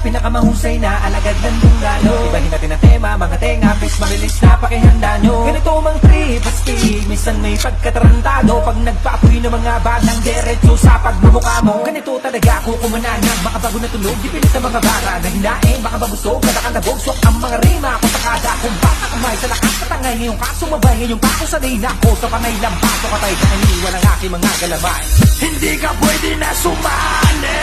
pinakamahusay na alagad ng dunggalo. Ibahin natin ang tema, mga tenga, fish, marilis na pakihanda nyo. Ganito mang trip, astig, minsan may pagkatarantado. Pag nagpaapoy ng mga balang diretso sa pagmumukha mo. Ganito talaga ako kumananang, baka bago natulog, di pilit ang mga bara na hinaing, baka mabusog, natakalabog, swak ang mga rima. Kung takada, kung bata kamay sa lakas katangay, ngayong kaso mabay, ngayong kako sanay na ako sa panay lampaso katay, kaniwan ang aking mga galamay. Hindi ka pwede na sumali.